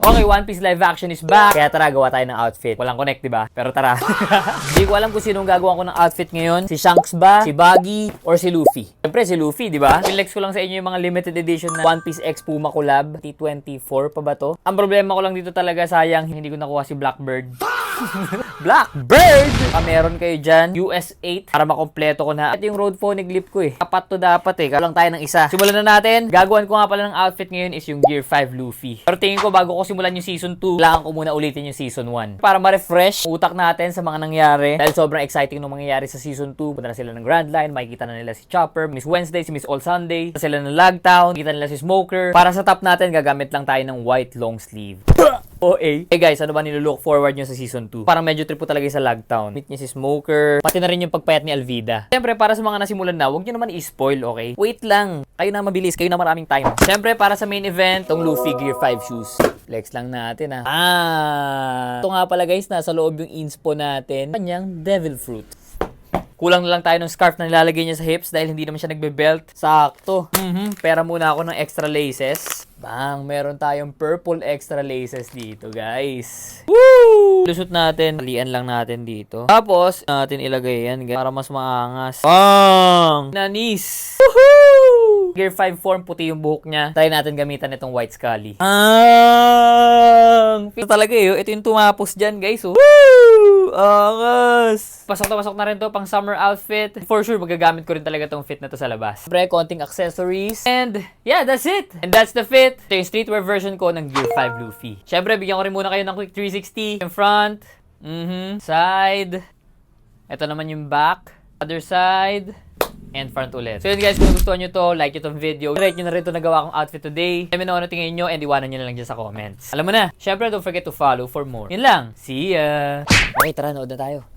Okay, One Piece live action is back. Kaya tara, gawa tayo ng outfit. Walang connect, diba? Pero tara. Hindi ko alam kung sinong gagawa ko ng outfit ngayon. Si Shanks ba? Si Buggy? Or si Luffy? Siyempre, si Luffy, diba? Flex ko lang sa inyo yung mga limited edition na One Piece X Puma collab. T24 pa ba to? Ang problema ko lang dito talaga, sayang, hindi ko nakuha si Blackbird. Blackbird! Meron kayo dyan, US 8, para makompleto ko na. At yung road phoneglyph ko eh. Dapat to dapat eh. Kalang tayo ng isa. Simulan na natin. Gagawin ko nga pala ng outfit ngayon is yung Gear 5 Luffy. Pero tingin ko bago ko simulan yung Season 2, kailangan ko muna ulitin yung Season 1. Para ma-refresh utak natin sa mga nangyari. Dahil sobrang exciting nung mangyayari sa Season 2. Punta na sila ng Grand Line, makikita na nila si Chopper, Miss Wednesday, si Miss All Sunday. Punta sila ng Lagtown, makikita nila si Smoker. Para sa top natin, gagamit lang tayo ng white long sleeve. OA. Hey guys, ano ba nilook forward nyo sa Season 2? Parang medyo trip po talaga sa Lagtown. Meet niya si Smoker. Pati na rin yung pagpayat ni Alvida. Siyempre, para sa mga nasimulan na, huwag nyo naman i-spoil, okay? Wait lang. Kayo na mabilis. Kayo na maraming time. Siyempre, para sa main event, tong Luffy Gear 5 shoes. Flex lang natin ito nga pala guys, nasa loob yung inspo natin. Kanyang Devil Fruit. Kulang na lang tayo ng scarf na nilalagay niya sa hips dahil hindi naman siya nagbe-belt. Sakto. Pera muna ako ng extra laces. Bang, meron tayong purple extra laces dito, guys. Woo! Lusot natin. Talian lang natin dito. Tapos, natin ilagay yan, guys, para mas maangas. Bang! Nanis! Woohoo! Gear 5 form, puti yung buhok niya. Try natin gamitan itong white Scully. Ito talaga eh. Ito yung tumapos dyan, guys. Woo! Angas! Pasok na rin to pang summer outfit. For sure, magagamit ko rin talaga tong fit na to sa labas. Siyempre, konting accessories. And, yeah, that's it. And that's the fit. Ito yung streetwear version ko ng Gear 5 Luffy. Siyempre, bigyan ko rin muna kayo ng quick 360. Yung front. Side. Ito naman yung back. Other side. And front ulit. So yun guys, kung gusto nyo to, like itong video. Rate nyo na rin ito nagawa kong outfit today. Let me know ano tingin nyo and iwanan nyo na lang dyan sa comments. Alam mo na, syempre don't forget to follow for more. Yun lang. See ya! Okay, tara, nood na tayo.